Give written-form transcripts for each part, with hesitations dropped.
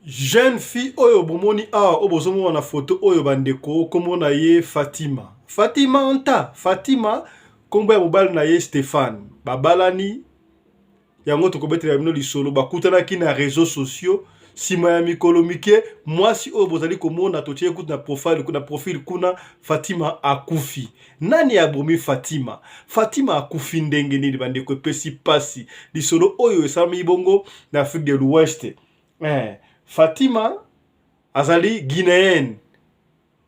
Jeune fille oyo bomoni awa obozomo na photo oyo bandeko kombo na ye Fatima. Fatima anta Fatima kombo ya mobali na ye Stéphane. Babalani yango tokobetela bino lisolo bakutanaki na réseaux sociaux sima ya mikolo mike mwasi oyo bozali komona totie kutu na profil kuna Fatima akufi. Nani abomi Fatima? Fatima akufi ndenge nini bandeko epesi pasi lisolo oyo esalami bongo na Afrique de l'Ouest. Fatima azali guinéenne.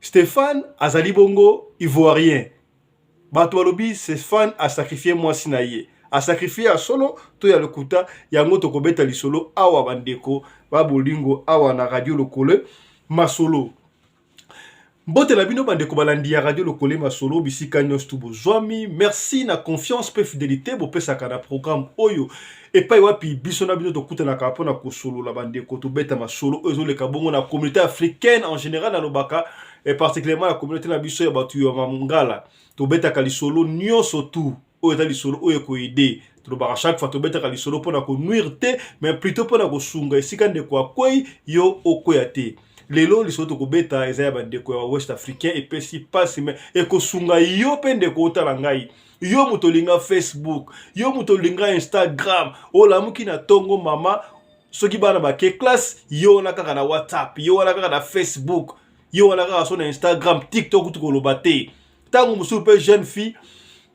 Stéphane azali bongo ivoirien. Bato balobi Stéphane a sacrifié mwasi na ye. A sacrifié a solo to ya lokuta yango tokobeta lisolo awa bandeko babolingo awa na radio lokole masolo. Mbote na bino bandeko balandi ya radio lokole masolo bisika nyos tu bozwami. Merci na confiance pe fidélité bo pesaka na programme oyo. Epai wapi biso na bino tokuta na kapo na kosolo la bandeko to beta masolo ezo le kabongo na communauté africaine en général na lobaka et particulièrement la communauté na biso ya batu ya mangala to beta ka lisolo nyonso tu oyo ta lisolo oyo ko aider to ba chaque fois to beta ka lisolo pona ko nuire te mais plutôt pona ko sunga esika ndeko akwei yo okoya te. Lelo lisolo to ko beta eza ya bandeko ya West Africain et pesi passe mais e ko sunga yo pende ko tala ngai. Yo mutolinga Facebook, yo mutolinga Instagram, ola muki na tongo mama, soki bana ba ke classe, yo na kaka na WhatsApp, yo na kaka na Facebook, yo na kaka so na Instagram, TikTok tuko lobate. Tango musu pe jeune fille,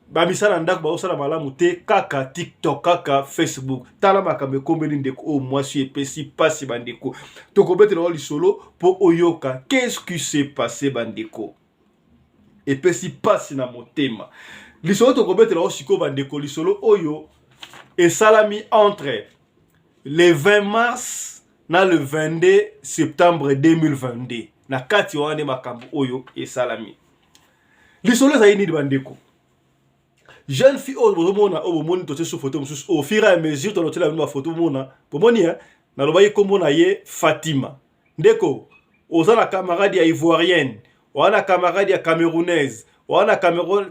ba misala ndako ba osala malamu te kaka TikTok, kaka Facebook. Tala makambe kombeli ndeko o mwasi epesi pasi bandeko. Toko betela lisolo po oyoka. Qu'est-ce qui s'est passé bandeko? Epesi pasi na motema. Lisolo tokobetela osiko bandeko lisolo oyo esalami entre le 20 mars na le 22 septembre 2022 na kati wane makambo oyo esalami. Lisolo ezali nini bandeko? Jeune fille oyo bozomona oyo bomoni totie sur photo mosusu au fur et à mesure tolotela bino bafoto bomona bomoni nalobaki kombo na ye Fatima. Ndeko oza na camarade ya ivoirienne, wana camarade ya camerounaise, wana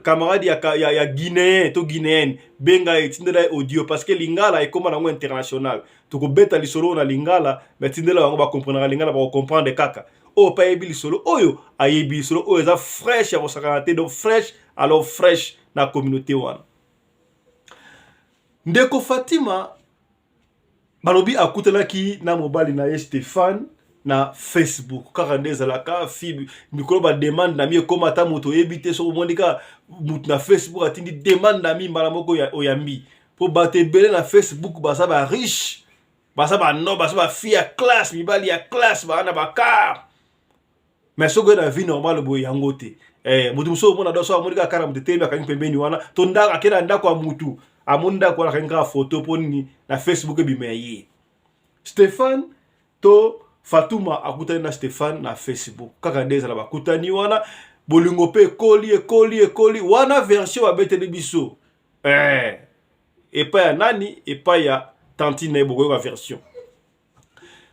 camarade ya guinéen to guinéenne benga etindela audio parce que lingala ekoma nango international tokobeta lisolo na lingala mais tindela bango ba comprendre lingala ba comprendre kaka o pa yebi lisolo oyo ayebi lisolo oyo eza fraîche ya kosakana donc fraîche alors fraîche na communauté wana. Ndeko Fatima balobi akutelaki na mobali na ye Stéphane na Facebook kaka ndeza la ka fi mikolo ba demande na mi koma ta moto ebité so mondika mutu na Facebook atindi demande na mi mbala moko ya oyambi po batebele na Facebook basa ba riche basa ba no basa ba fi ya classe mibali ya classe ba na ba car mais so go na vie normale bo yango te mutu so mona do so mondika kara mutu temba kanyi pembeni wana to ndaka akena ndako mutu amunda kwa kanga photo poni na Facebook bimeyi Stéphane to Fatuma akutani na Stéphane na Facebook. Kaka ndeza la bakutani wana bolingo pe ekoli wana version abeteli biso. Epa ya nani epa ya tantine bogo ya version.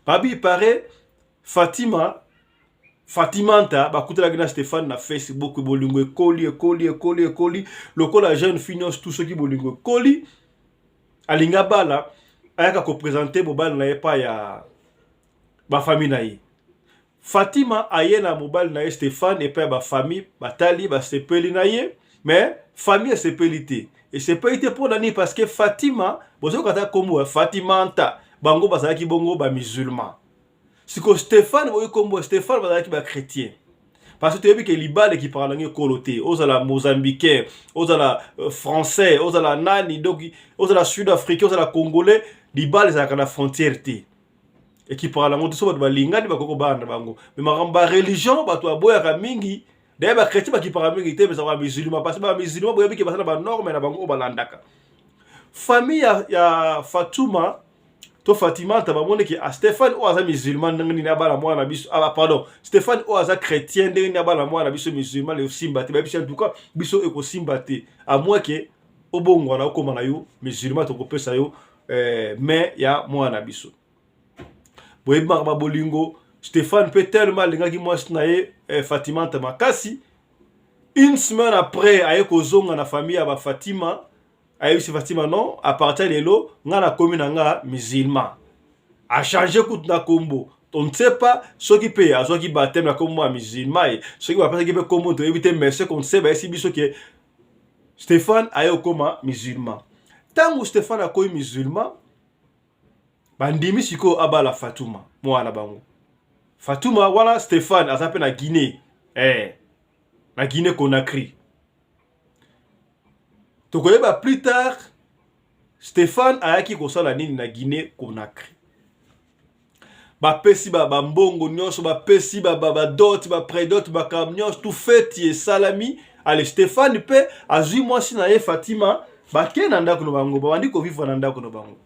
Babi pare Fatima anta bakutani na Stéphane na Facebook bolingo ekoli lokola jeune fille tout ce qui bolingo ekoli alinga bala ayaka ko présenter bobal na epa ya ba famille na ye. Fatima aye na mobile na ye Stéphane et pa ba famille batali ba sepeli na ye mais famille sepeli te et sepeli te pour nani parce que Fatima bozo kata kombo Fatima anta bango bazalaki bongo ba musulman siko Stéphane boyo kombo Stéphane bazalaki ba chrétien parce que tu as vu que libale qui parle langue coloté ozala mozambicain ozala français ozala nani donc ozala sud-africain ozala congolais libale za kana frontière te et qui parle langue so ba lingani ba koko banda bango mais maramba religion ba to aboya ka mingi d'ailleurs ba chrétien ba qui parle mingi te mais ça ba musulman parce que ba musulman boya bi ki ba ba norme na bango ba landaka famille ya Fatuma to Fatima ta ba monde ki a Stéphane o aza musulman ndenge na bala mwana biso pardon Stéphane o aza chrétien ndenge na bala mwana biso musulman le simbate ba biso en tout cas biso eko simbate à moins que obongo na okoma na yo musulman to ko pesa yo mais ya mwana biso boye marba bolingo Stéphane peut tellement lingaki mwasi na ye Fatima ta makasi une semaine après ayeko zonga na famille ya ba Fatima ayebi Fatima non à partir de là nga na komi na nga musulman a changé kout na kombo On ne sait pas ce qui paye, ce qui baptême comme moi musulman, ce qui va passer qui peut comment éviter mais ce qu'on sait si biso que Stéphane a eu comme musulman. Tant que Stéphane a comme musulman, bandimi siko abala Fatouma, moi na bango. Fatouma voilà Stéphane a s'appelle na Guinée. Na Guinée Conakry. Donc plus tard Stéphane a qui kosala nini na Guinée Conakry. Pesi mbongo nyonso pesi dot prédot nyonso tout fait et salami allez Stéphane pe azui mwasi na ye Fatima ke na ndako no bango bandi ko vivre na ndako no bango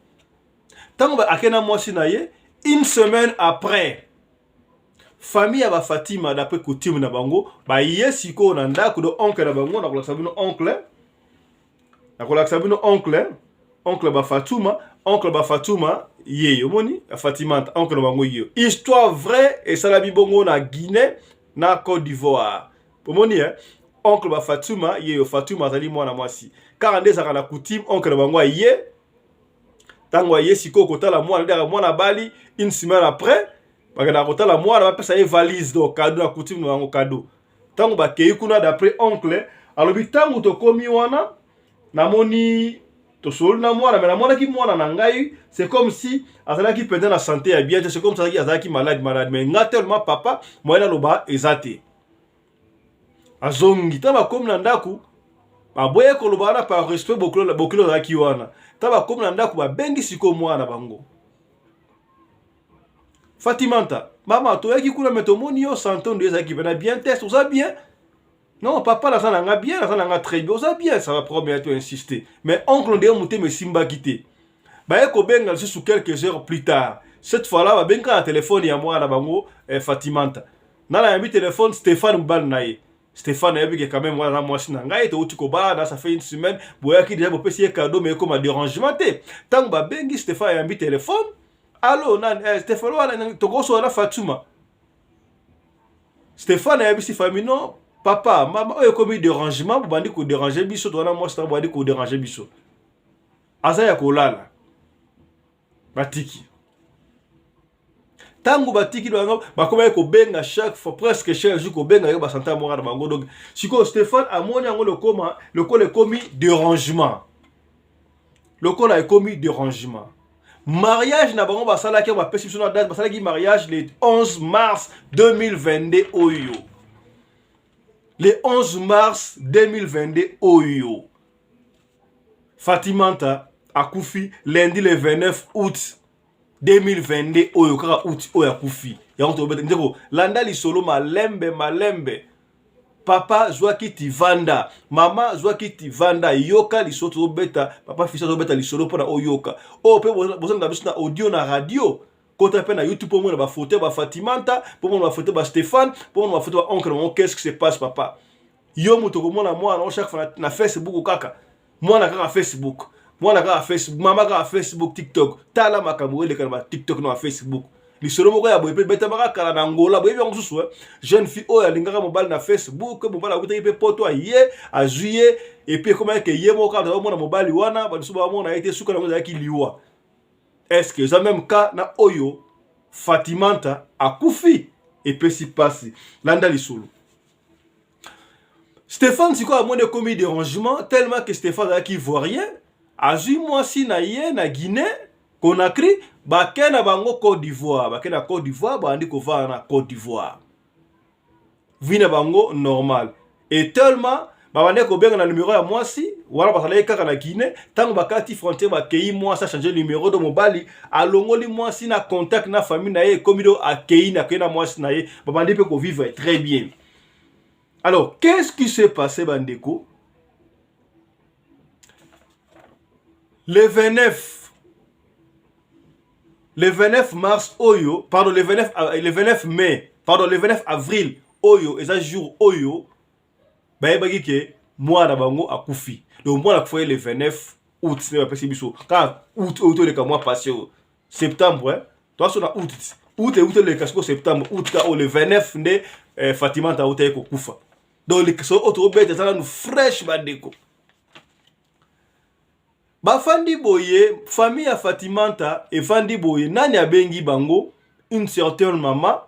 tango akena mwasi na ye une semaine après famille ya Fatima d'après coutume na bango ye siko na ndako do oncle na bango na kolakisa bino oncle Fatuma oncle Fatuma ye moni Fatima oncle bango yo histoire vraie et salabi bongo na Guinée na Côte d'Ivoire pomoni oncle Fatuma ye Fatuma azali mwana mwasi car ndeza kana coutume oncle bango ye tango ye siko kotala mwana bali une semaine après bakana kotala mwana ba pesa ye valise do cadeau na coutume bango cadeau tango bakei kuna d'après oncle alobi tango to komi wana namoni to sol na mwana mais na mwana ki mwana na ngai c'est comme si azala ki perdre la santé ya bien c'est comme ça ki azala ki malade mais nga tellement papa moyena loba ezate azongi taba comme na ndaku boye ko loba na par respect bokilo za ki wana taba comme na ndaku bengi siko mwana bango Fatimanta mama to yaki kuna metomoni yo santon de za ki bena bien test oza bien. Non, papa, là, ça n'a bien, là, ça n'a très bien, ça bien, ça va probablement insister. Mais oncle, on dit, on me simba quitté. Bah, eko benga, c'est sous quelques heures plus tard. Cette fois-là, bah, benga, un téléphone, il y a moi, là, bango, Fatimanta. Dans la téléphone, Stéphane Mbal naïe. Stéphane, il y a quand même, moi, moi, si n'a été au Tikoba, ça fait une semaine, boya qui déjà, pour payer cadeau, mais comme un dérangement, tant que bah, bengi, Stéphane, il y a un téléphone. Allô, nan, Stéphane, tu as la Fatuma. Stéphane, il y a un famille, non? Papa, maman, il y a comme un dérangement, pour dire qu'on dérange biso, toi, moi, c'est pour dire qu'on dérange biso. Asa ya kolala. Batiki. Tango batiki do bakoma ko benga chaque fois presque chaque jour ko benga yo basanta mo ngana bango donc siko Stéphane amoni yango le commis dérangement. Le col a commis dérangement. Mariage na bango basala ki ba pesi biso na date basala ki mariage le 11 mars 2022 oyo. Le 11 mars 2022 oyo. Fatimanta akufi lundi le 29 août 2022 oyo kaka août oyo akufi. Yango to beta ndeko landa li solo malembe. Papa zwaki tivanda, mama zwaki tivanda yoka li soto beta, papa fisa to beta li solo pona oyoka. O pe bozanga biso na audio na radio. Kota pe na YouTube pour moi ba photo ba Fatimanta, pour moi ba photo ba Stéphane, pour moi ba photo ba oncle mon qu'est-ce qui se passe papa. Yo muto ko mona moi na chaque fois na Facebook kaka. Moi na kaka Facebook. Moi na kaka Facebook, mama kaka Facebook, TikTok. Tala makambo le kana ba TikTok na Facebook. Li solo moko ya boye pe beta maka kala na ngola boye yango susu jeune fille o ya lingaka mobile na Facebook mobile akuta pe poto ye a juillet et puis comment que ye moko ka mona mobile wana ba suba mona été suka na ngaki liwa. Est-ce que ça même cas na oyo Fatimanta akufi et puis si passe landa li solo. Stéphane siko a moins de commis dérangement tellement que Stéphane a qui voit rien a ju moi si na ye na Guinée Conakry bakena bango Côte d'Ivoire bakena Côte d'Ivoire bandi ko va na Côte d'Ivoire vina bango normal et tellement babande ko benga na numéro ya mwasi wala basala kaka na Guinée tango bakati frontière bakei mwasi changer numéro de mobile alongoli mwasi na contact na famille na ye komido akei na kena mwasi na ye babande pe ko vivre très bien. Alors qu'est-ce qui s'est passé bandeko le 29 mars oyo, pardon, le 29 mai, pardon, le 29 avril oyo, et ça jour oyo, bah yebaki ke moi na bango akufi. Donc moi na kufi le 29 août, c'est pas possible biso. Car août le ka mois passé septembre, hein. Toi sur na août le ka septembre, août ka le 29 ne Fatima ta août ko kufa. Donc le so auto bête ça nous fraîche bandeko. Bafandi boye famille ya Fatimanta e fandi boye nani abengi bango une certaine maman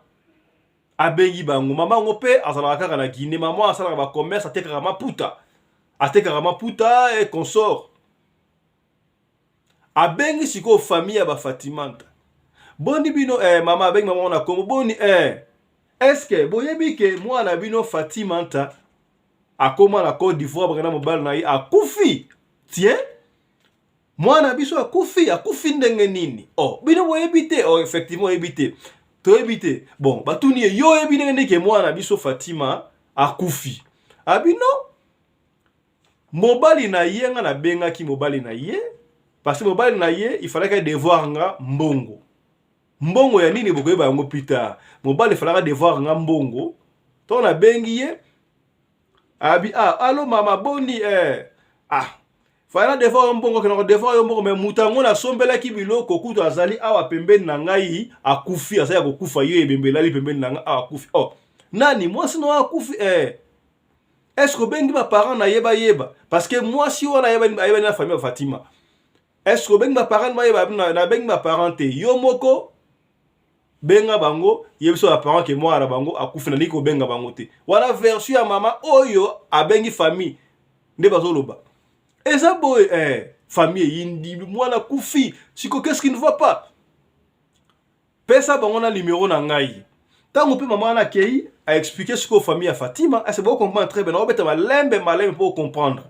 abengi bango mama ngo pe azalaka kaka na Guinée maman asalaka ba commerce atekaka maputa et consort abengi siko famille ya ba Fatimanta boni bino mama abengi mama na Congo boni est-ce que boyebi ke mwana bino Fatimanta akoma na Côte d'Ivoire bakana mobali na ye akufi tiens mwana biso akufi ndenge nini bino boyebi te effectivement boyebi te toyebi te bon batuni yo yebi ndenge ke mwana biso Fatima akufi abino mobali na ye nga na bengaki mobali na ye parce que mobali na ye il fallait que devoir nga mbongo ya nini bokoyeba yango plus mobali falaka devoir nga mbongo to na bengi ye abi allo mama boni fala devoir mbongo ke na devoir yo mbongo mais mutango na sombelaki biloko kutu azali awa pembeni na ngai akufi asaya kokufa yo ebembelali pembeni na ngai akufi nani mwasi no akufi est-ce que bengi ba parents na yeba parce que mwasi wana yeba na famille ya Fatima est-ce que bengi ba parents na bengi ba parents te yo moko benga bango yebiso ba parents ke mwana bango akufi na liko benga bango te wala version ya mama oyo abengi famille nde bazoloba eza boy famille yindi mwana kufi siko qu'est-ce qui ne va pas pesa bango na numéro na ngai tango pe mama na kei a expliquer ce que famille ya Fatima c'est bon comprendre très bien on beta malembe pour comprendre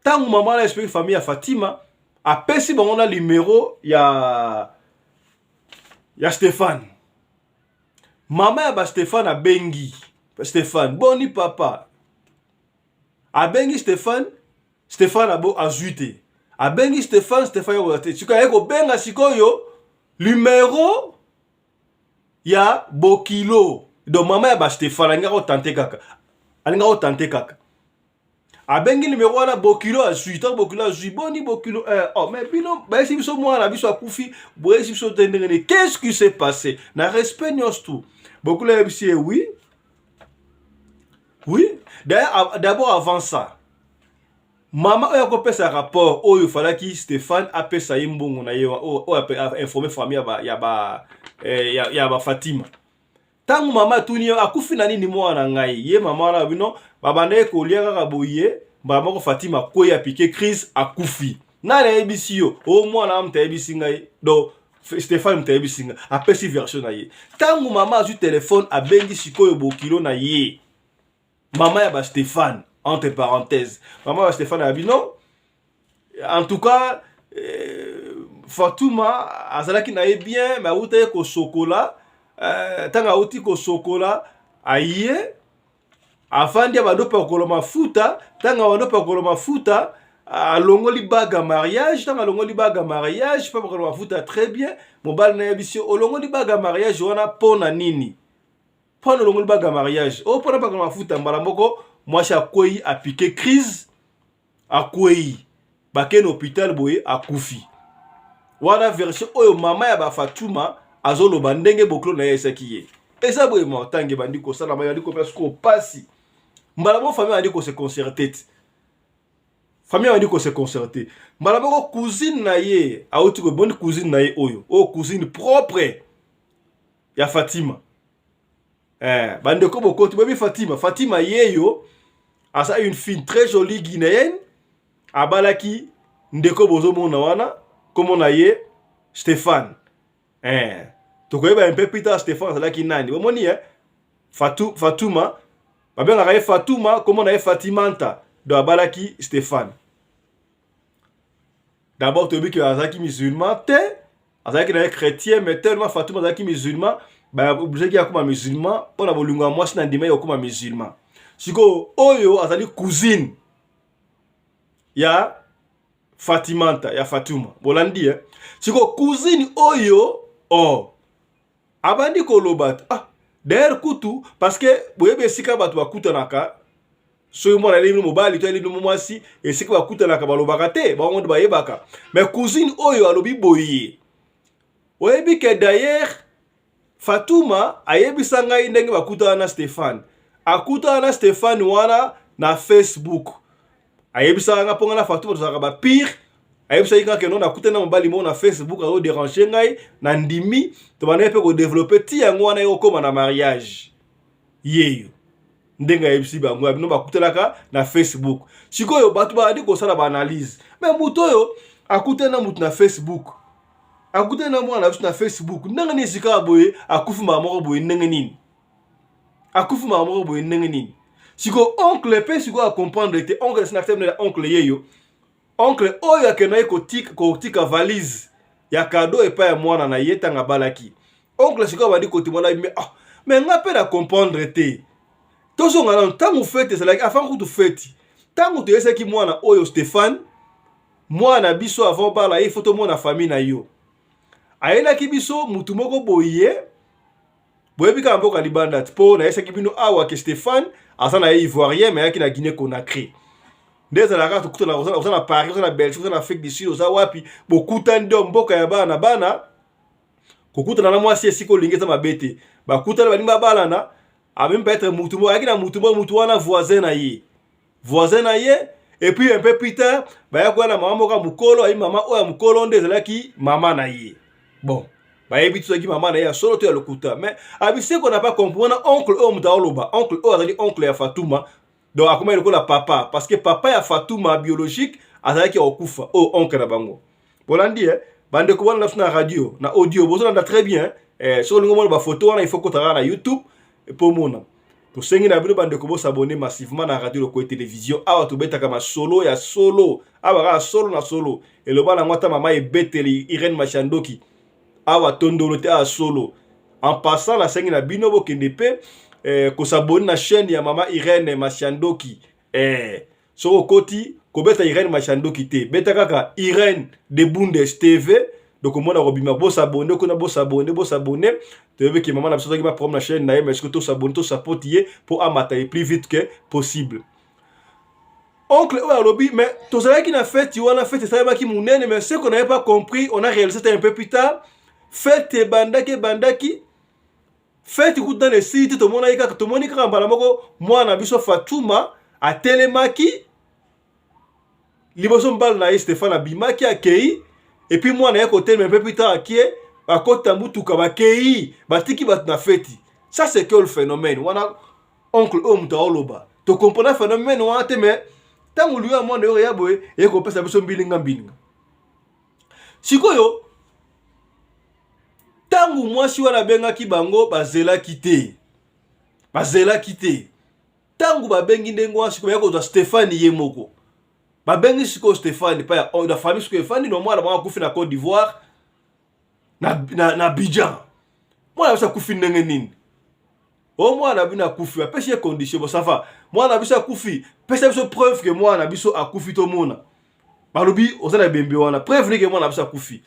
tango mama na expliquer famille ya Fatima a pesi bango na numéro ya Stéphane mama ya ba Stéphane a bengi Stéphane boni papa a bengi Stéphane abo azuite a bengi Stéphane yo te siko yeko benga sikoyo numéro ya Bokilo do mama ya ba Stéphane alinga ko tante kaka a bengi numéro wana Bokilo azuite boni Bokilo mais bino ba si biso mwana biso akufi boye si biso tendengene qu'est-ce qui s'est passé na respect nyos tout Bokilo ya bisi oui d'abord avant ça mama oyo kopesa rapport oyo falaki Stéphane apesa yimbongo na yewa o informer famille ya ba Fatima tangu mama tuni akufi na nini mwana ngai ye mama na bino babane ko liaka ka boye mama ko Fatima ko ya piqué crise akufi na na ebisi yo o mwana amta ebisi ngai do Stéphane mta ebisi ngai apesi version na ye tangu mama azu téléphone abengi sikoyo Bokilo na ye mama ya ba Stéphane entre parenthèses maman ya Stéphane abino en tout cas Fatouma azalaki na ye bien mais auta ko chocolat tanga uti ko chocolat aye afandi abadopa ko mafuta tanga abadopa ko mafuta alongoli baga mariage tanga alongoli baga mariage pa ko mafuta très bien mobali na yebisio olongoli baga mariage wana pona nini pona olongoli baga mariage pona baga mafuta mbala moko mwasi akwei a piqué crise akwei bakene hôpital boye akufi wana version oyo mama ya ba Fatuma azoloba ndenge Bokilo na yesaki ye eza boye motange bandi ko sala bandi ko parce ko pasi mbala mo famille bandi ko se concerter famille bandi ko se concerter mbala mo cousine na ye auti ko bonne cousine na ye oyo cousine propre ya Fatima bande ko bokoti bobi Fatima yeyo asa une fille très jolie guinéenne abalaki ndeko bozo mona wana comme on a ye Stéphane tokoyeba un peu plus tard Stéphane azalaki nani bomoni Fatouma babenga ye Fatouma comme on a ye Fatimanta do abalaki Stéphane d'abord tobi que azalaki musulman te azalaki na chrétien mais tellement Fatouma azalaki musulman ba obligé ki akoma musulman pona bolunga mwasi na ndima yokoma musulman siko oyo azali cousine ya Fatimanta ya Fatouma bolandi siko cousine oyo abandi koloba d'ailleurs kutu parce que boyebe sika batu bakutanaka so mwana elimi mobali to elimi mwasi esika bakutanaka balobaka te bango bayebaka mais cousine oyo alobi boye oyebi ke d'ailleurs Fatouma ayebisa ngai ndenge bakutana na Stéphane akutana na Stéphane wana na Facebook ayebisa nga ponga na Fatouma tozaka ba pire ayebisa yika ke non akutana mobali mo na Facebook azo déranger ngai na ndimi to bana pe ko développer ti yango wana yo koma na mariage yeyo ndenga yebisi bango abino bakutelaka na Facebook sikoyo batu ba di ko sala ba analyse mais muto yo akutana mutu na Facebook akutana mwana na Facebook ndanga ni sika boye akufu mama moko boye ndenge nini akufu mama moko boye ndenge nini siko oncle pe siko a comprendre te oncle s'accepte na oncle yeyo oncle oyo akena ko tika valise ya cadeau epa ya mwana na yeta nga balaki oncle siko ba di ko timona mais nga pe na comprendre te tozo nga na tangu fete c'est like afin que tu fete tangu tu yesa ki mwana oyo Stéphane mwana biso avant bala ye photo mona famille na yo ayela ki biso mutu moko boye boyebika mboka libanda po na yesa ki bino awa ke Stéphane asana ivoirien mais yaki na Guinée Conakry ndeza la rate kuta na osana Paris osana Belgique osana Afrique du Sud osa wapi bokuta ndo mboka ya bana kokuta na mwasi esiko lingeza mabete bakuta na balimba balana même pas être mutu mo yaki na mutu wana voisin na ye et puis un peu plus tard baya kwa na mama moka mukolo ayi mama oya mukolo ndeza laki mama na ye bon bayebi tu ki mama na ye solo to ya lokuta mais abise ko na pas comprendre oncle o mutaoloba oncle o azali oncle ya Fatuma donc akoma ile ko la papa parce que papa ya Fatuma biologique azali ki okufa oncle na bango bolandi bande ko wana na radio na audio bozo na très bien sur le ngomolo ba photo wana il faut ko tara na YouTube pour mona to sengi na bino bande ko bo s'abonner massivement na radio ko télévision awa to beta kama solo ya solo awa ka solo na solo et le bana ngota mama e beteli Irene Machandoki awa tondolo te a solo en passant la sengi na bino bo kende pe ko s'abonner na chaîne ya mama Irene Machandoki so koti ko beta Irene Machandoki te beta kaka Irene de Bundes TV donc on a robima bo s'abonner ko na bo s'abonner te veut que maman na biso ma prendre la chaîne na mais est-ce que to s'abonner to supporter pour amatailler plus vite que possible oncle ou alobi mais to ça qui na fait tu wana fait ça ki munene mais ce qu'on n'avait pas compris on a réalisé un peu plus tard fête bandaki fête ku dans le site to mona ika to monika mbala moko mwana biso Fatuma a telemaki liboso mbala na Stéphane abimaki akei et puis moi na côté mais un peu plus tard qui est à côté mutuka bakei batiki bat na feti ça c'est que le phénomène wana oncle taoloba to comprendre phénomène wana te mais tant lui a moi ya boye et ko pesa biso mbilinga sikoyo tangu mwasi wana benga ki bango bazela kité tangu babengi ndengo sikoyo yako za Stéphane yemoko babengi siko Stéphane pa ya da famille siko Stéphane no mwana ba kufi na Côte d'Ivoire na Abidjan mwana bisa kufi ndenge nini mwana bina kufi apesi condition bo ça va mwana bisa kufi pesa biso preuve que mwana biso akufi to mona balobi ozana bembe wana preuve que mwana bisa kufi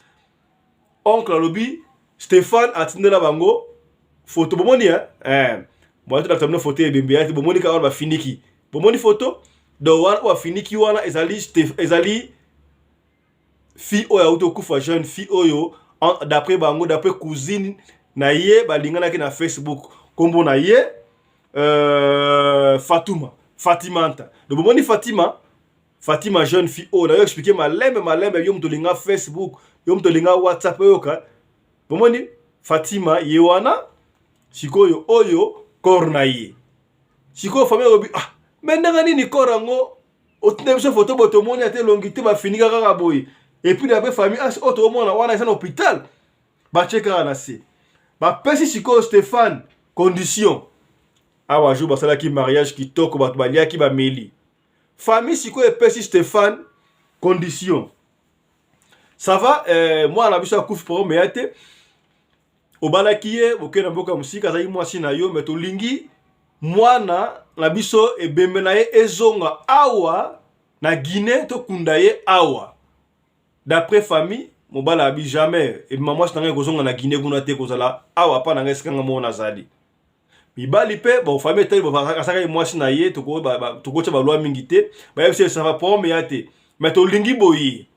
oncle lobi Stéphane atindela bango photo bomoni moi tu la photo bembe ya bomoni ka ba finiki bomoni photo do wana wa finiki wana ezali fille oyo auto kufa jeune fille oyo d'après bango d'après cousine na ye balingana ki na Facebook kombo na ye Fatimanta do bomoni Fatima jeune fille oyo na yo expliquer malembe yo mtolinga Facebook yo mtolinga WhatsApp yoka bomoni Fatima ye wana sikoyo oyo korna ye sikoyo famille obi mais ndanga nini korango otine biso photo boto moni ate longité ba finika kaka boy et puis d'après famille auto mona wana isa na hôpital ba cheka na se ba pesi siko Stéphane condition awa jo basala ki mariage ki toko bato balia ki ba meli famille siko e pesi Stéphane condition ça va moi na biso akufi pour me ate obalaki ye okena mboka musika zai mwasi na yo meto lingi mwana na biso ebembe na ye ezonga awa na Guinée to kunda ye awa d'après famille mobala abi jamais et maman s'tanga kozonga na Guinée kuna te kozala awa pa na ngeska nga mona zali mibali pe bon famille tel ba kasaka mwasi na ye to ko ba loi mingi te ba yebise ça va pour me yate mais to lingi boyi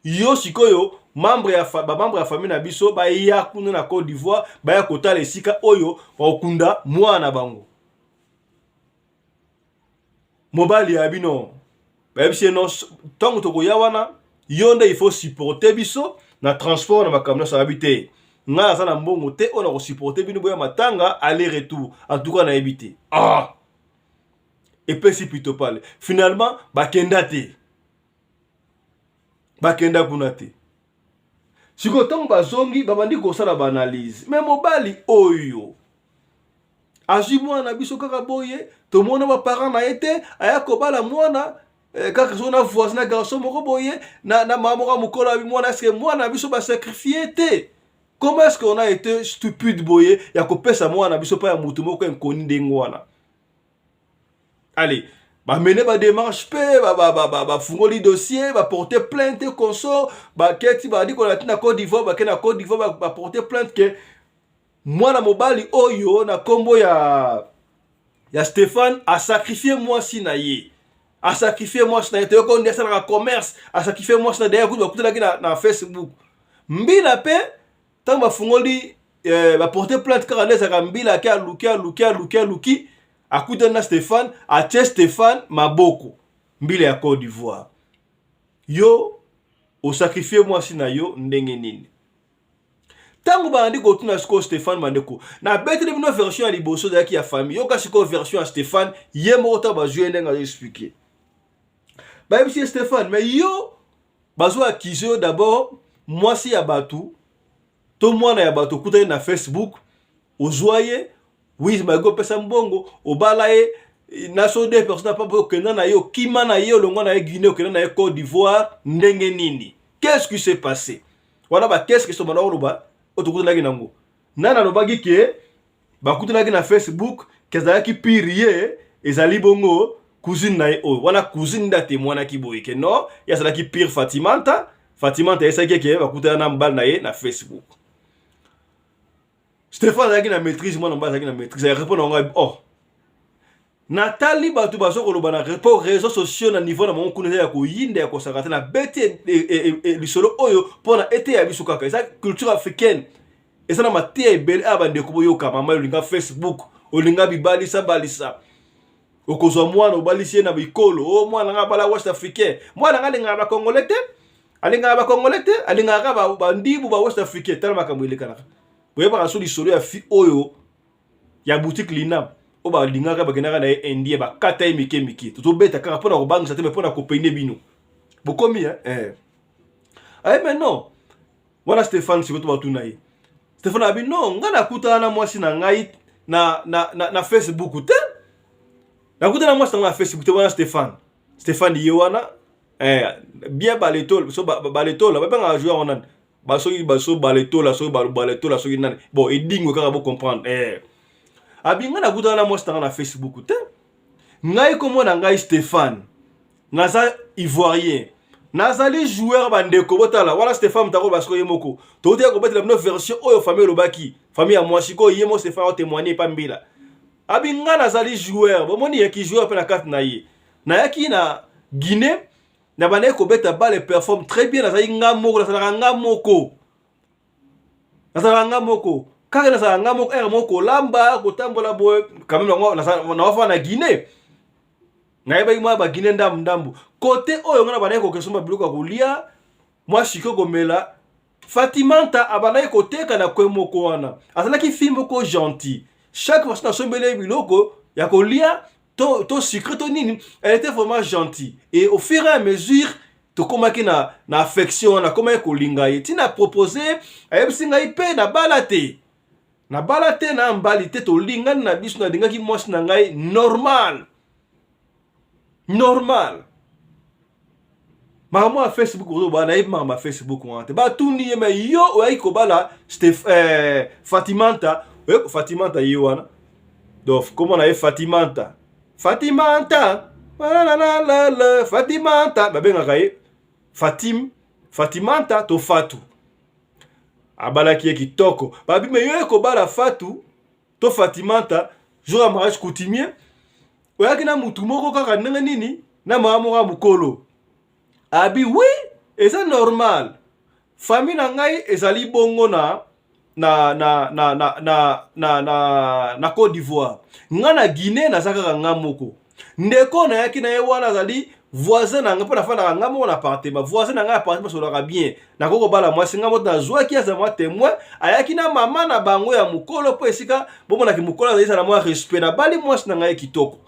yo sikoyo membre ya famille na biso ba ya kuna na Côte d'Ivoire ba ya kota le sika oyo ba kunda mwana bango mobali ya bino ba yebise non tango to ko ya wana Yonde il faut supporter biso na transport na makamna sa habité. Nga za na mbongo te on a supporter bino boya matanga aller retour. En tout cas na habité. Ah. Et puis si plutôt parle. Finalement bakenda te. Bakenda kuna te. Siko tango bazongi babandi ko sala ba analyse. Mais mobali oyo. Azui mwana biso kaka boye, to mona ba parents na été aya ko bala mwana kaka sona voisin na garçon moko boye na maman ka mukolo abi mwana est-ce que mwana biso ba sacrifier te. Comment est-ce qu'on a été stupide boye ya ko pesa mwana biso pa ya mutu moko enkoni ndengwana. Allez, ba mener ba démarche pe ba fungoli dossier, ba porter plainte consort, ba keti ba di ko na tina Côte d'Ivoire, ba kena Côte d'Ivoire ba porter plainte que mwana mobali oyo na kombo ya Stéphane a sacrifié moi si na ye. A sacrifié moi si na ye. Te yoko ndesa na commerce. A sacrifié moi si na daya kutu bakuta laki na Facebook. Mbila pe, tango bafungoli ba porter plainte kaka ndesa ka mbila ke aluki. Akuta na Stéphane, a tie Stéphane maboko. Mbila ya Côte d'Ivoire. Yo, o sacrifié moi si na yo ndenge nini. Tango ba andi ko tuna siko Stéphane Mandeko na betele bino version ya liboso da ki ya famille yo ka siko version ya Stéphane ye mota ba jouer ndenga expliquer ba bisi Stéphane mais yo bazo accuser d'abord moi si ya batu to mwana ya batu kuta na Facebook ozoye oui ba go pesa mbongo obalaye na so des personnes pas pour que na yo kima na yo longo na Guinée que na Côte d'Ivoire ndenge nini qu'est-ce qui s'est passé voilà ba qu'est-ce que so bana oroba otokutanaki nango nana lobaki ke bakutanaki na Facebook kezalaki pire ezali bongo cousine na ye oyo wana cousine nda témoignaki boye ke non yazalaki pire Fatimanta esaki ke bakutana na mbala na ye na Facebook. Stéphane azalaki na maîtrise mwana mbala azalaki na maîtrise ya répondre ngo oh Nathalie batu baso koloba na report réseaux sociaux na niveau na mon kuna ya ko yinda ya ko sakata na bete lisolo oyo pona été ya biso kaka esa culture africaine esa na matie bel abande ko boyoka mama olinga Facebook olinga bibalisa balisa okozwa mwana obalisie na bikolo o mwana nga bala west africain mwana nga linga ba congolais te alinga ka ba ndibu ba west africain tellement kamwele kana boye ba so lisolo ya fi oyo ya boutique Linam oba lingaka bakena na Indie ba kata mike to beta kaka pona ko bangisa te pona ko peine bino bokomi mais non voilà Stéphane si to batuna yi Stéphane abi non ngana kutana mwasi na ngai na Facebook te na kutana mwasi na Facebook te wana Stéphane yewana bien baletola so baletola ba nga jouer onan baso baletola so nan bon edingo kaka bo comprendre abinga na kutana moi na Facebook te ngai komona ngai Stéphane naza ivoirien nazali joueur bandeko botala wala Stéphane mtako basko yemoko to te ko betela no version oyo famille lobaki famille ya moi siko yemo Stéphane o témoigner pa mbila abinga nazali joueur bomoni yaki joueur pe na carte na ye na yaki na Guinée na bana ko beta balle performe très bien nazali ngamoko kaka nasa ngamo moko lamba kotambola boy quand même na wafa na Guinée na yeba ima ba Guinée ndambu côté oyo ngana bana ko kesoma biloko kolia moi shiko gomela Fatimanta abana ko teka na kwemoko wana azalaki fimbo ko gentil chaque fois na sombele biloko ya kolia to secret to nini elle était vraiment gentille et au fur et à mesure to komaki na affection na komaki ko linga ye tina proposer ayebsinga ipe na balate na mbalité to lingani na biso na dingaki mwasi na ngai normal mama Facebook ozo ba na iba ma Facebook wante ba tuni ye me yo oyi ko bala Fatimanta yewana donc comment on a Fatimanta la Fatimanta ba benga kai Fatimanta to Fatu abala ki kitoko babi me yo ko bala Fatu to Fatimanta jour à mariage coutumier oyaki na mutu moko kaka ndenge nini na mama wa mukolo abi oui et c'est normal famille na ngai ezali bongo na Côte d'Ivoire nga na Guinée na saka nga moko ndeko na yaki na ye wana azali voisin na nga mpo na fanda nga mo na appartement voisin na nga appartement solaka bien nakoko bala mwasi nga moto nazwaki aza mwa témoin ayaki na mama na bango ya mukolo po esika bomonaki mukolo azalisa na mwa respect na bali mwasi na ngai kitoko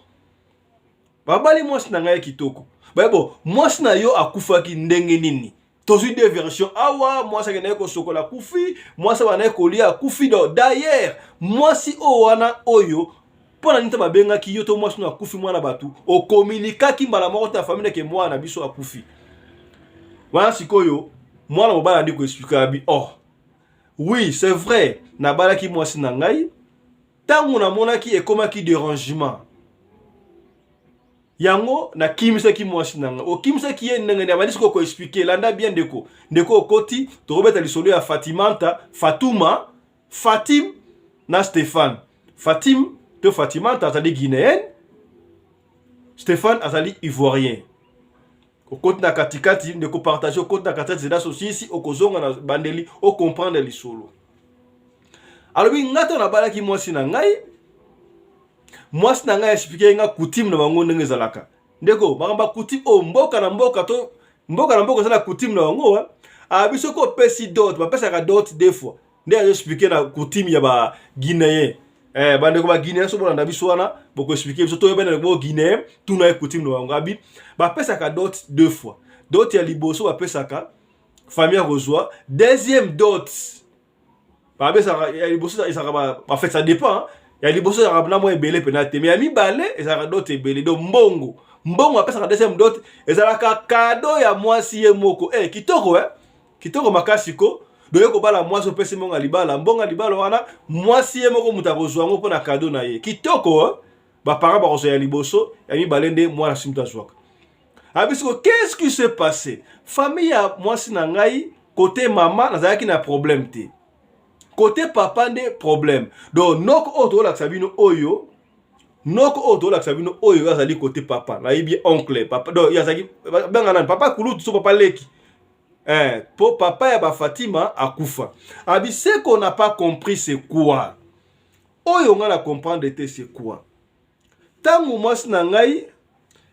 babali mwasi na ngai kitoko bayebo mwasi na yo akufaki ndenge nini tozwi deux versions awa mwasi akendaki kosokola kufi mwasi abandaki kolia akufi d'ailleurs mwasi oyo wana oyo pona nita babengaki yo to mwasi no akufi mwana batu okomunikaki mbala moko ta famille ke mwana biso akufi wana sikoyo mwana mobala andi koexplika bi oh oui c'est vrai nabalaki mwasi na ngai ntango namonaki ekomaki dérangement yango na kimisaki mwasi na ngai okimisaki ye ndenge na bandisi ko expliquer landa bien ndeko okoti tokobeta lisolo ya Fatuma Fatim na Stéphane Fatim to Fatimanta azali guinéenne Stéphane azali ivoirien okoti na katikati ndeko partager okoti na katikati zela sosisi okozonga na bandeli o comprendre lisolo alobi ngata na balaki mwasi na ngai expliquer nga coutume na bango ndenge ezalaka ndeko bakamba coutume o mboka na mboka zala coutume na bango abiso ko pesi dot bapesaka dot des fois nde expliquer na coutume ya ba guinéen bandeko ba guinéen so bolanda biso wana boko expliquer biso to yebena bo guinéen tuna e coutume na bango abi bapesaka dot deux fois dot ya liboso bapesaka famille rozwa deuxième dot babesaka ya liboso isaka ba fait ça dépend ya liboso ya na mo ebele penate mais ya mibale ezaka dot ebele do mbongo apesaka deuxième dot ezalaka cadeau ya mwasi ye moko kitoko makasi ko doye ko bala mwasi opesi mbongo libala wana mwasi ye moko muta kozwa ngo pona cadeau na ye kitoko ba para ba kozwa ya liboso ya mibale nde mwana simta zwaka abisiko qu'est-ce qui s'est passé famille ya mwasi na ngai côté mama nazalaki na problème te côté papa nde problème donc noko oto la sabino oyo azali côté papa na yebi oncle papa donc yazaki bengana papa kulutu so papa leki pour papa ya ba Fatima akufa abi ce qu'on n'a pas compris c'est quoi oyo nga na comprendre te c'est quoi tangu mwasi na ngai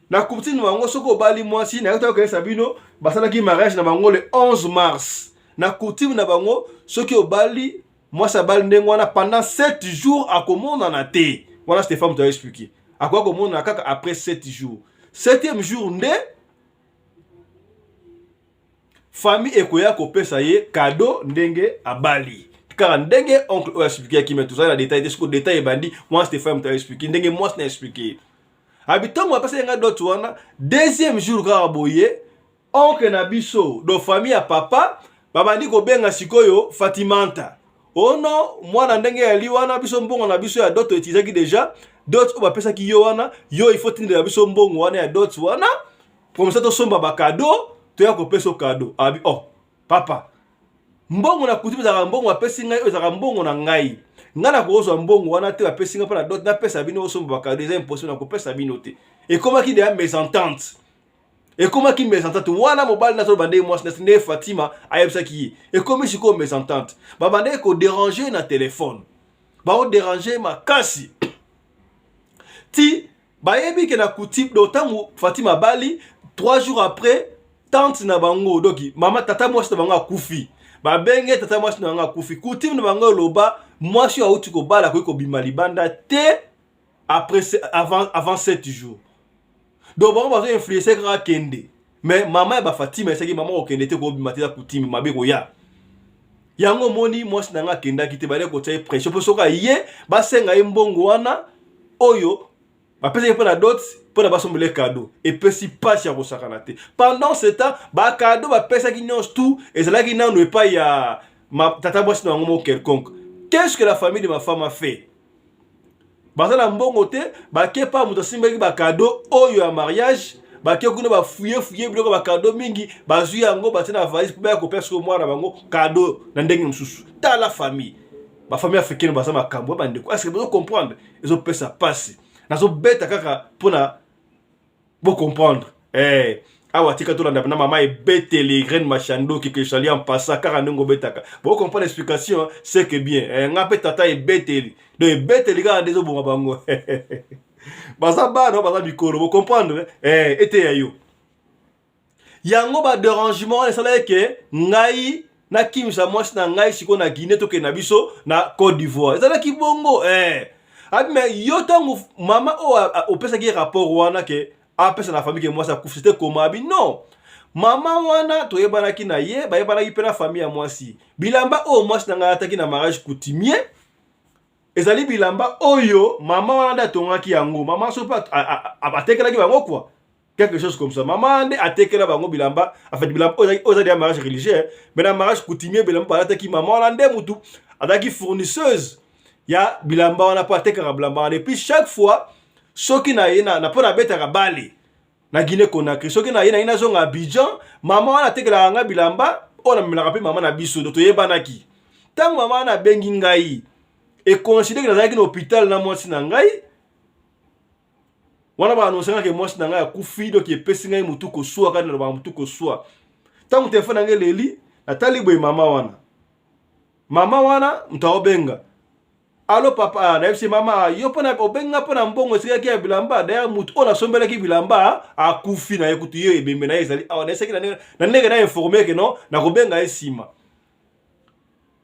na coutume na bango soko bali mwasi na yoto ko sabino basalaki mariage na bango le 11 mars na coutume na bango soki obali mwasi abali ndenge wana pendant 7 jours akomona na te wana Stéphane t'a expliqué akwa komona kaka après 7 jours 7e jour nde famille ekoya kopesa ye cadeau ndenge abali car ndenge oncle o expliqué ki met tout ça la détail de ce que détail bandi moi Stéphane t'a expliqué ndenge moi n'a expliqué habitant moi passer nga dot wana deuxième jour ka boye oncle na biso do famille ya papa babandi ko benga sikoyo Fatimanta ono mwana ndenge ya liwana biso mbongo na biso ya dot utiliser déjà dot o bapesa ki yo wana yo il faut tindre ya biso mbongo wana ya dot wana pour ça to somba ba cadeau to ya ko pesa cadeau abi oh papa mbongo na kutubi za mbongo apesi ngai za mbongo na ngai ngana ko zo mbongo wana te apesi ngai pa dot na pesa bino somba ba cadeau c'est impossible na ko pesa bino te et comment qui des mésentente et comment qui mésentente wana mobile na so bande moi ne Fatima ayebsa ki et comment si ko mésentente ba bande ko déranger na téléphone ba o déranger ma kasi ti ba yebi ke na kutip do tangu Fatima bali 3 jours après tante na bango doki mama tata mwasi na bango akufi ba benge tata mwasi na bango akufi kutip na bango loba mwasi auti ko bala ko bima libanda te après avant 7 jours. Donc bon va influencer gra kende mais maman ba Fatima c'est que maman o kende te ko bimati za kutimi mabe ko ya yango moni mwasi na nga kenda kite bale ko tsaye pression po soka ye ba senga mbongo wana oyo ba pesa pour la dot pour la basombele cadeau et pesi pas ya ko sakana te pendant ce temps ba cadeau ba pesa ki nyos tout et c'est là qui n'en pas ya ma tata mwasi na ngo quelconque. Qu'est-ce que la famille de ma femme a fait? Bazala mbongo te ba kepa muto simbeki ba cadeau oyo ya mariage ba ke kuna ba fouiller biloko ba cadeau mingi ba zui yango ba tena valise ba ko pesa ko mwana bango cadeau na ndenge msusu ta la famille ba famille africaine ba sama kambo ba ndeko est-ce que vous comprendre ils ont pesa passer nazo beta kaka pona bo comprendre awa tika to landa na mama e bete les graines machando qui que chali en passa car ndongo betaka bo comprendre l'explication c'est que bien nga pe tata e bete de bete les gars des obonga bango baza ba no baza bikoro bo comprendre ete ya yo yango ba dérangement wana esala eke ngai nakimisa mwasi na ngai siko na Guinée toke na biso na Côte d'Ivoire ezalaki bongo mais yo ntango mama oyo opesaki rapport wana ke apesa na famille ke mwasi akufi c'était comment abi non mama wana toyebanaki na ye bayebanaki mpe na famille ya mwasi bilamba oyo mwasi na ngai ataki na mariage coutumier ezali bilamba oyo mama wana nde atongaki yango mama so mpe atekelaki bango quoi quelque chose comme ça mama nde atekela bango bilamba en fait bilamba oyo ezali ya mariage religieux mais na mariage coutumier bilamba balataki mama wana nde mutu azalaki fournisseuse ya bilamba wana mpo atekaka bilamba wana et puis chaque fois soki na ye na mpo nabetaka bale na Guinée Conakry soki na ye na ye nazonga Abidjan mama wana atekelaka nga bilamba oyo namemelaka mpe mama na biso do toyebanaki ntango mama wana abengi ngai econsidere ke nazalaki na hôpital na mwasi na ngai wana baanonsanga ke mwasi na ngai akufi donc epesi ngai mutu koswa kati nalobaka mutu koswa ntango telefone na ngai leli natali boye mama wana mutu aobenga alo papa nayebisi mama yo mpona obenga mpona mbongo esikaki ya bilamba daya mutu oyo nasombelaki bilamba akufi na ye kutu yo ebembe na ye ezali awa naesaki na ndenge na informe ke non nakobenga ye nsima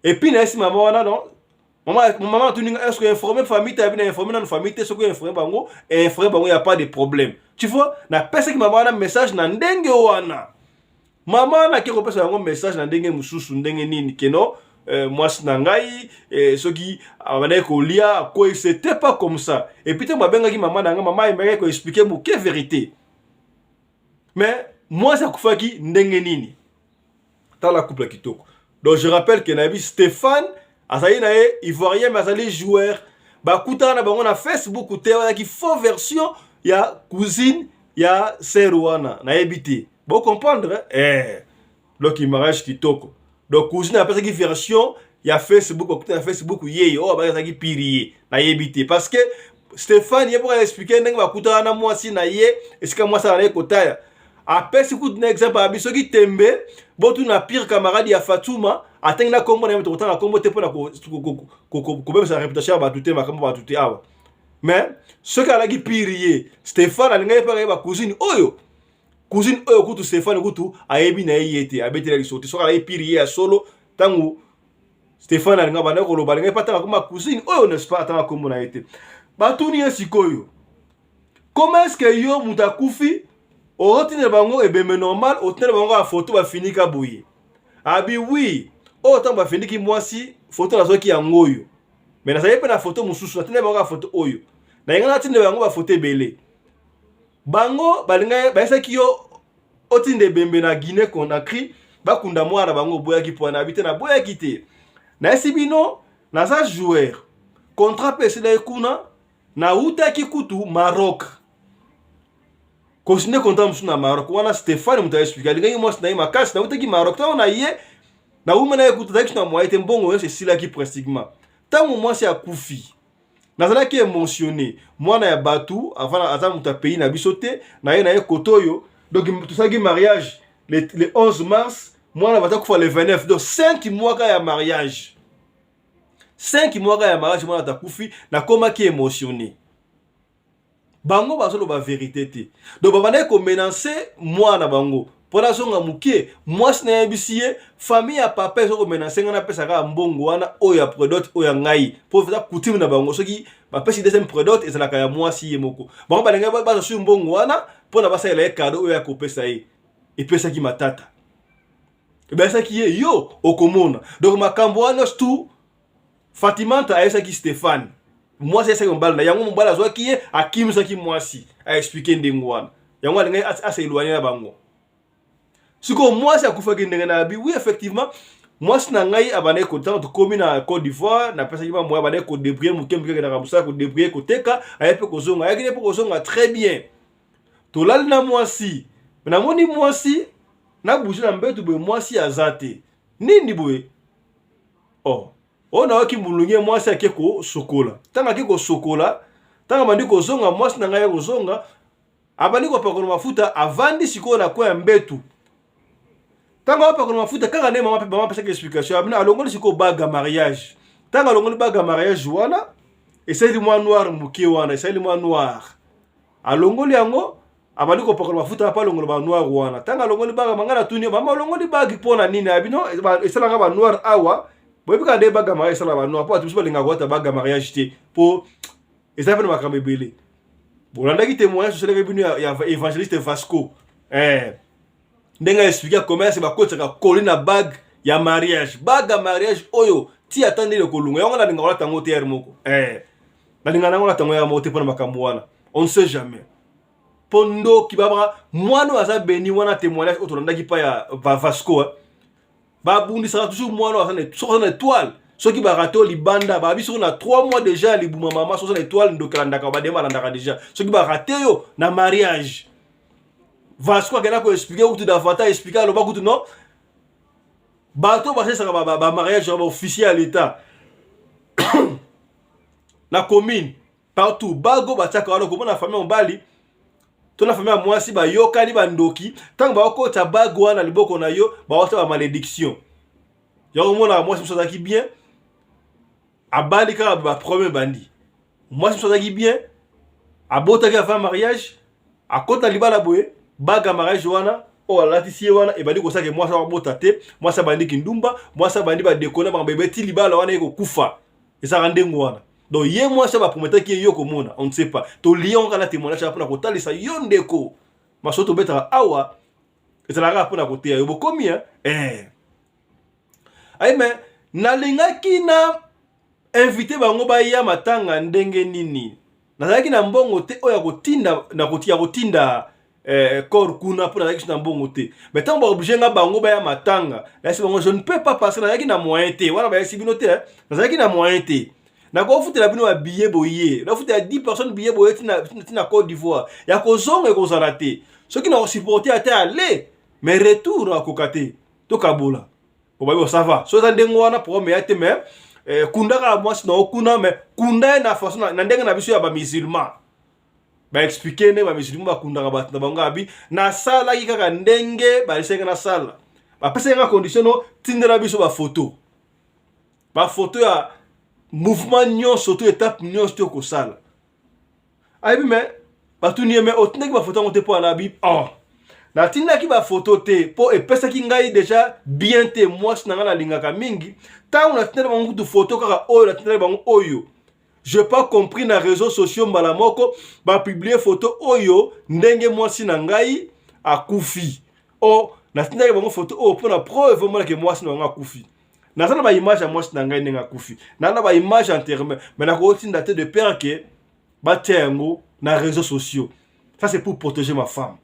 epuis nayesi mama wana non maman tuninga est-ce que informer famille tabi na informer na famille te soko informer bango y a pas de problème tu vois na pesa ki mama wana message na ndenge wana mama na ke ko pesa bango message na ndenge mususu ndenge nini keno mwasi na ngai soki abana ko lia ko c'était pas comme ça et puis te mabenga ki mama na nga mama imeke ko expliquer mo que vérité mais moi ça kufaki ndenge nini ta la couple kitoko donc je rappelle que nabi Stéphane azali na ye ivoirien mais azali joueur bakutana bango na Facebook te wana faux version ya cousine ya sœur wana na yebite bon comprendre donc il mariage kitoko donc cousine apesa ki version ya Facebook okutana Facebook yeye o ba azaki pirier na yebite parce que Stéphane ye pour expliquer ndenge bakutana na mwasi na ye esika mwasi na ye kotaya apesi kutu na exemple abiso ki tembe botu na pire camarade ya Fatouma atengi na kombo na mto na kombo te pona ko beba sa réputation ba tuté makambo ba tuté awa mais ce qu'ala ki pirier Stéphane alinga pa ba cousine oyo kutu Stéphane kutu ayebi na yete abetela ki sorti so kala pirier ya solo tangu Stéphane alinga ba na ko loba alinga pa ta ko ma cousine oyo n'est-ce pas ta kombo na yete batuni esikoyo comment est-ce que yo mutakufi otine bango ebeme normal otine bango a photo ba finika boye abi oui autant ba findiki mwasi photo nazoki yango oyo mais na sayepe na photo mususu natine bango a photo oyo na ngana tine bango ba photo ebele bango balinga baisaki yo otinde bembe na Guinée Conakry bakunda mwana bango boya ki pona habiter na boya kite na esibino na za joueur contrat pesi la kuna na uta ki kutu Maroc continuer contrat musu na Maroc wana Stéphane muta expliquer linga mwasi na makasi na uta ki Maroc ta na ye na umena ekuta taki na moite mbongo yo c'est sila ki pratiquement tango mwasi akufi nazala ki émotionné mwana ya batu avant aza muta pays na bisote na ye kotoyo donc tout ça qui mariage le 11 mars mwana bata kufa le 29 donc 5 mois ka ya mariage 5 mois ka ya mariage mwana takufi na koma ki émotionné bango bazolo ba vérité te donc babana ko menacer mwana bango pona songa mukie mwasi na yebisiye famille ya papa ezoko menacer ngana pesa ka mbongo wana oyo ya product oyo ngai pour faire coutume na bango soki ba pesi deuxième product ezalaka ya mwasi ye moko bango balenga ba su mbongo wana pona basa ele cadeau oyo ya kopesa ye epesa ki matata ebesa ki ye yo okomona donc makambo wana tout Fatimanta aesa ki Stéphane mwasi esa mbala na yango mbala azwaki ye akimisa ki mwasi a expliquer ndengo wana yango alinga asa éloigner na bango siko mwasi akufaki ndenge na bi oui effectivement mwasi na ngai abane ko tant komi na Côte d'Ivoire na pesa yima mwa abane ko débrouiller mukembe na kabusa ko débrouiller ko teka ayepe ko zonga yakine po ko zonga très bien to lali na mwasi na moni mwasi na buji na mbetu be mwasi azate nini boye ona waki mulunye mwasi akeko sokola tanga kiko sokola tanga bandi ko zonga mwasi na ngai ko zonga abandi ko pakolo mafuta avandi siko na kwa mbetu tanga pa kuna mafuta kanga ne mama pesa explication abina alongoli siko baga mariage tanga alongoli baga mariage wana esali mwa noir mukie wana esali mwa noir alongoli yango abandi ko pakala mafuta pa longola ba noir wana tanga longoli baga mangana tuni mama longoli bagi pona nini abino esala nga ba noir awa boyebi ka nde baga mariage esala ba noir po atu biso balinga kota baga mariage te po eza pe makambo ebele bolandaki témoignage soselaka bino ya évangéliste Vasco ndenga expliquer comment c'est bakotsaka koli na bague ya mariage baga mariage oyo ti atandele kolunga yango na linga wala tango te yar moko na linga nango na tango ya mote pona makambo wana on ne sait jamais pondo kibaba mwana aza beni wana témoignage otolandaki pa ya Vasco babundi sera toujours mwana aza na étoile soki barato libanda babi soko na 3 mois déjà libuma mama so na étoile ndokelandaka badema landaka déjà soki barate yo na mariage Vasco akena ko expliquer kutu d'avata expliquer aloba kutu non bato basesaka ba mariage ba officier à l'état na commune partout bago bataka wana ko na famille mbali to na famille mwasi ba yokani bandoki tango ba okota bago wana liboko na yo ba wata ba malédiction yo mona mwasi msozaki bien abali ka ba premier bandi mwasi msozaki bien abota ka fa mariage akota libala boye baga mariage wana o alatisie wana ebandi ko sake mwasa wa bota te mwasa bandi kindumba mwasa bandi ba dekona ba bebeti libala wana eko kufa esa randengo wana donc ye mwasa ba prometaki yo ko mona on ne sait pas to lion kana témoignage apona ko talisa yo ndeko masoto beta awa esa la apona ko te yo bokomi aime nalingaki na invité bango ba ya matanga ndenge nini nazalaki na mbongo te oya kotinda na kotia kotinda corps kuna pour nazalaki na mbongo te mais tant ba obligé nga bango ba ya matanga là c'est bango je ne peux pas passer nazalaki na moyen te wana ba yasi bino te nazalaki na moyen te na ko futela bino ba billet boye na futela 10 personnes billet boye tina Côte d'Ivoire ya ko zonga ko zarate ceux qui n'ont supporté à aller mais retour à kokate to kabola ko ba ça va so za ndengo wana pour me ate mais kunda ka mwasi na okuna mais kunda na façon na ndenge na biso ya ba musulman ba expliquer ne ba musulman ba kunda ka ba na bango abi na sala ki kaka ndenge ba lisenga na sala ba pesa nga condition no tindela biso ba photo ya mouvement nyon surtout étape nyon sto ko sala aibi mais ba tuni mais otindeki ba photo ngote po na bi na tindaki ba photo te po epesa ki ngai déjà bien te mwasi na nga na lingaka mingi tango na tindela bango kutu photo kaka oyo na tindela bango oyo je pas compris na réseaux sociaux mbala moko ba publier photo oyo ndenge mwasi na ngai akufi na tindela bango photo oyo po na preuve vraiment que mwasi na nga akufi na sana ba image ya mwasi na ngai ndenge akufi na ba image enterrement mais na ko tinda te de peur que ba tengo na réseaux sociaux ça c'est pour protéger ma femme.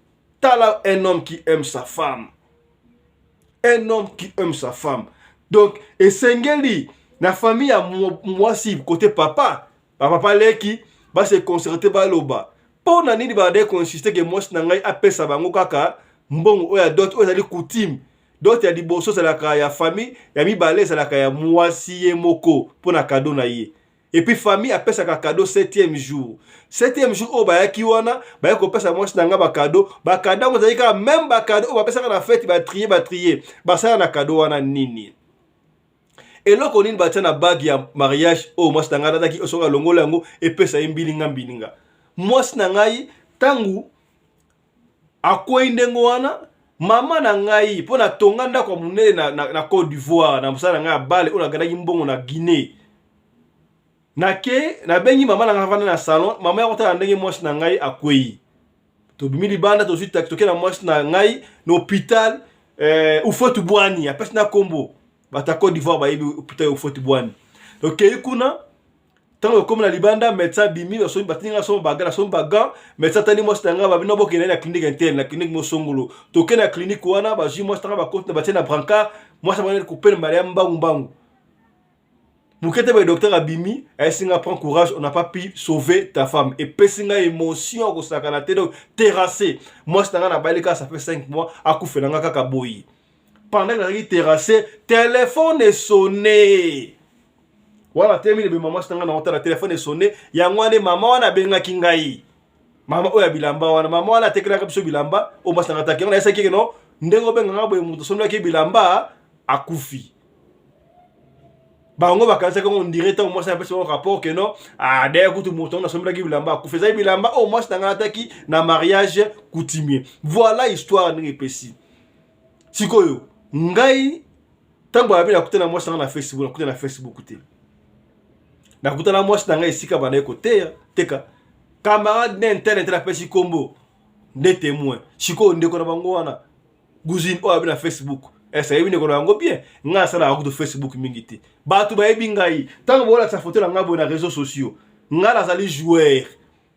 Tala un homme qui aime sa femme. Un homme qui aime sa femme. Donc, et Sengeli, la famille à moi si côté papa leki, va se concerter ba loba. Pour nani di ba de consister que moi nangai apesa bango kaka, mbongo oya dot oya li coutume. Dot ya di boso c'est la ya famille, ya mi balé c'est la ya moi si ye moko pour na cadeau na ye. Et puis famille apesa ka cadeau 7e jour. 7e jour o ba yaki wana ba yako pesa mwasi nanga ba cadeau ngo zalika même ba cadeau ba pesa na fête ba trier ba sala na cadeau wana nini. Et là qu'on ba tana bague ya mariage o mwasi nanga daki osonga longola ngo e pesa mbilinga. Mwasi nangai tangu akwai ndengo wana mama na ngai pona tonganda kwa munene na Côte d'Ivoire na musala nanga bale ona gadaki mbongo na Guinée. Na bengi mama na ngavana na salon mama yako ta ndenge mwasi na ngai akwei to bimili banda to suite toke na mwasi na ngai na hôpital Ufotu Bwani apesi na kombo bata Côte d'Ivoire ba yebi hôpital Ufotu Bwani donc kuna tango comme na libanda médecin bimi ba so batinga so bagala so baga médecin tani mwasi na ngai ba bino bokena na clinique interne na clinique mosongolo toke na clinique wana ba ji mwasi na ba côte na batina brancard mwasi ba ko pena mbala mbangu Moukete le docteur Abimi, Singa prend courage, on n'a pas pu sauver ta femme. Et Pessinga émotion, ko sakanate donc terrassé. Moi c'est na balika ça fait 5 mois à koufelanga kaka boyi. Pendant que j'ai terrassé, téléphone est sonné. Voilà, terminé le maman c'est na téléphone est sonné, yangwane maman na benga kingai. Maman oya bilamba wana maman na tekela kabiso bilamba, o mas na attaquer on a essayé que non, ndengo benga boy muto sonla ke bilamba akufi. bango bakanisa on dirait tant moi ça peut un rapport que non ah d'ailleurs tout mon temps na somba ki bilamba ku faisait bilamba au moins tanga ataki na mariage coutumier voilà histoire ni pesi sikoyo ngai tango abi na kutana moi na Facebook na kutana na Facebook te na kutana moi na ngai sika bana ko te teka camarade n'internet la pesi combo des témoins sikoyo ndeko na bango wana guzine o abi na Facebook esa yebi ndeko na bango bien nga sala na ko Facebook mingi te batu ba yebi ngai tango bola sa photo na ngabo na réseaux sociaux nga la zali joueur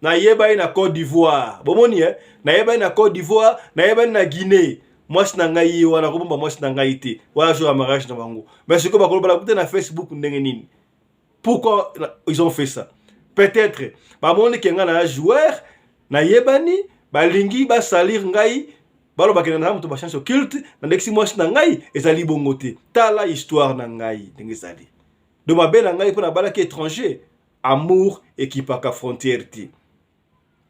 na yeba na Côte d'Ivoire bomoni na yeba na Côte d'Ivoire na yeba na Guinée moi na ngai wana ko bomba moi na ngai te wala jour à mariage na bango mais ce que ba ko bala kuta na Facebook ndenge nini pourquoi ils ont fait ça peut-être ba moni ke nga na joueur na yebani ba lingi ba salir ngai balo bakena na mutu ba chance culte na ndexi moi na ngai ezali bongo te tala histoire na ngai ndenge zali do mabe na ngai pona bala ki étranger amour ekipaka frontière ti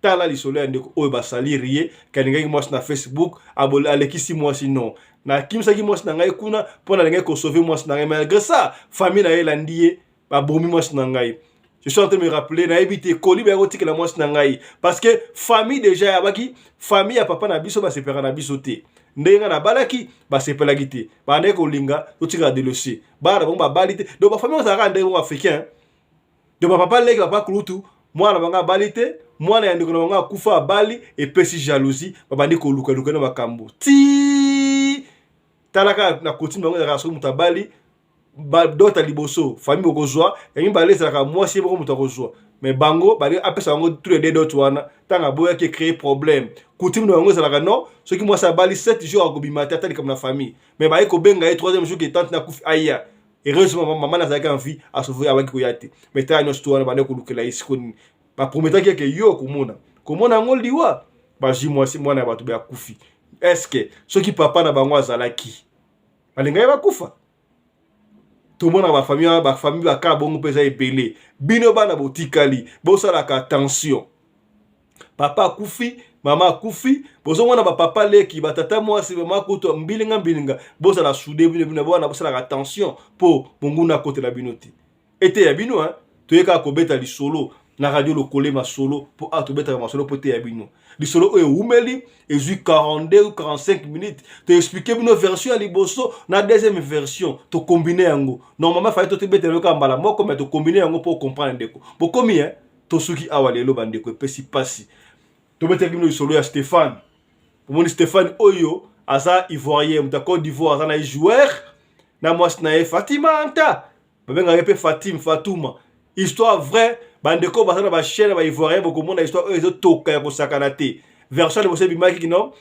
tala li solo ndeko oyo ba salir ye kaninga moi na Facebook abole alekisi moi sinon na kimsa ki moi na ngai kuna pona ngai ko sauver moi na ngai malgré ça famille na elandie ba bomi moi na ngai. Je suis en train de me rappeler, na ebité koli ba rotique la moi na ngai parce que famille déjà abaki famille ya papa na biso ba sepera na biso te ndenga na balaki ba sepela gite ba ndeko linga totika de locher ba na bomba balite donc ba famille ça rende bon africain donc ba papa leki papa kulutu moi na banga balite moi na ndeko na banga kufa bali et pesi jalousie ba bandi ko luka luka na makambo ti talaka na kotine bango za raso mutabali ba dota liboso famille okozwa yangi baleza ka moi si boko muto okozwa mais bango bali apesa bango tous les deux d'autres wana tanga boya qui créer problème coutume bango za la non ce qui moi ça bali 7 jours akobimata tali comme la famille mais ba eko benga et troisième jour que tante na kufi aya heureusement maman na zaka en vie à sauver avec koyate mais ta no histoire ba ne ko lukela isiko ba prometaki que yo komona ngoliwa ba ji moi si moi na ba to ba kufi est-ce que ce qui papa na bango azalaki balinga ba kufa tout le monde a ma famille va ka bongo pesa epelé bino bana botikali bosala ka attention papa kufi mama kufi bozo mwana ba papa leki batata mwasi mama kuto mbilinga bosala soudé bino bana bosala ka attention po monguna kote la binoti ete ya bino toyeka ko beta li solo na radio lo kolé ma solo po to beta ma solo po te ya bino li solo e umeli et 42 ou 45 minutes te expliquer bino version à liboso na deuxième version to combiner yango normalement fallait to beta le kambala moko mais to combiner yango pour comprendre ndeko bo komi to suki awalelo bandeko pesi pasi to beta bino li solo ya Stéphane pour mon Stéphane oyo asa ivoirien muta Côte d'Ivoire asa na joueur na moi na Fatima anta babenga pe Fatouma histoire vraie bandeko basana ba chaîne ba ivoirien boko mona histoire eux toka ya kosakana te version de bosse bimaki kino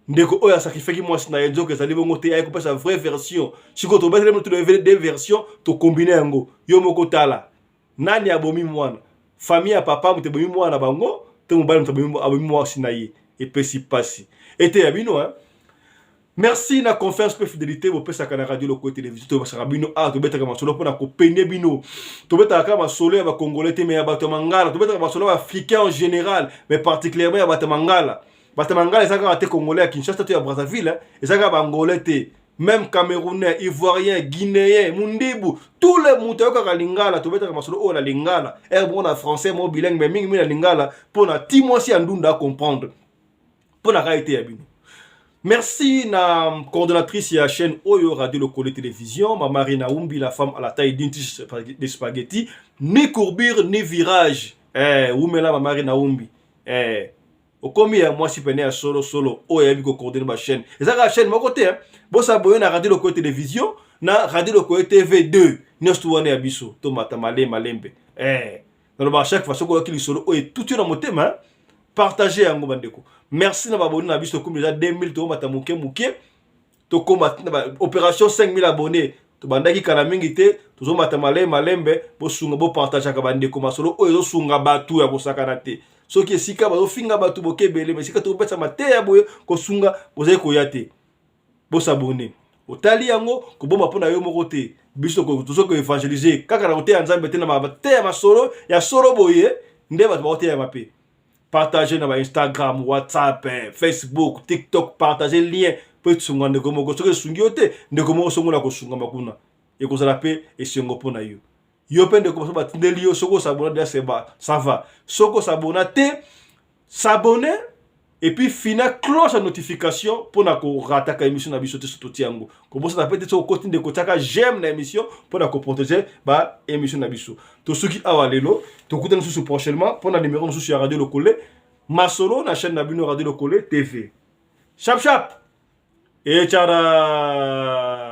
ndeko oya sacrifice moi na enzo que ça libongo te ay ko sa vraie version siko to betele to deux versions to combiner yango yo moko tala nani abomi mwana famille ya papa mute bomi mwana bango te mobali mute bomi abomi mwana sinaye et pesi pasi ete ya bino merci na confiance pe fidélité bo pesa kana radio loko télévision to basaka bino to betaka masolo pona ko pende bino to betaka masolo ya ba congolais te me ya bato mangala to betaka masolo africain en général mais particulièrement ya bato mangala ezaka te congolais à Kinshasa to ya Brazzaville ezaka bangolais te même camerounais ivoirien guinéen mundibu tous les mutaka ka lingala to betaka masolo o la lingala bon na français mo bilingue mais mingi na lingala pona timosi andunda comprendre pona ka été ya bino. Merci na coordonnatrice de la chaîne Oyo Radio Locale Télévision, ma Marina Umbi, la femme à la taille d'une tige de spaghetti, ni courbure ni virage. Oumela ma Marina Umbi. Au combien moi si peine à solo Oyo Abi ko coordonner ma chaîne. Et ça la chaîne mon côté bon s'abonner na Radio Locale Télévision, na Radio Locale TV2. Nestu wane abiso, to matamale malembe. Dans chaque façon ko ki solo Oyo tout sur mon thème partager yango bandeko. Merci na abonnés na biso comme déjà 2000 to mata muke to combattre opération 5000 abonnés to bandaki kana mingi te to zo mata malembe bo sunga bo partager ka bandeko masolo oyo zo sunga batu ya kosakana te soki esika bazo finga batu bokebele mais sika to betsa mate ya boye ko sunga bozai ko yate bo s'abonner otali yango ko bomba pona yo moko te biso ko to ko évangéliser kaka na kote ya nzambe te na mate ya masolo ya solo boye nde batu ba kote ya mape. Partagez dans Instagram, WhatsApp, Facebook, TikTok, partagez le lien. Peut-être que vous avez des gens qui sont et kozala pe esengo pona yo. Yo pe ndeko batindeli yo soko s'abonner déjà c'est ba, ça va. Soko s'abonner te s'abonner et puis fina cloche à notification pour na ko rataka émission na biso te soto tiango. Comme ça peut être au côté de kotaka j'aime na émission pour na ko protéger ba émission na biso. To soki awalelo, to kuta nous prochainement pour na numéro nous sur Radio Lokole, Masolo na chaîne na bino Radio Lokole TV. Chap chap. Et tchara.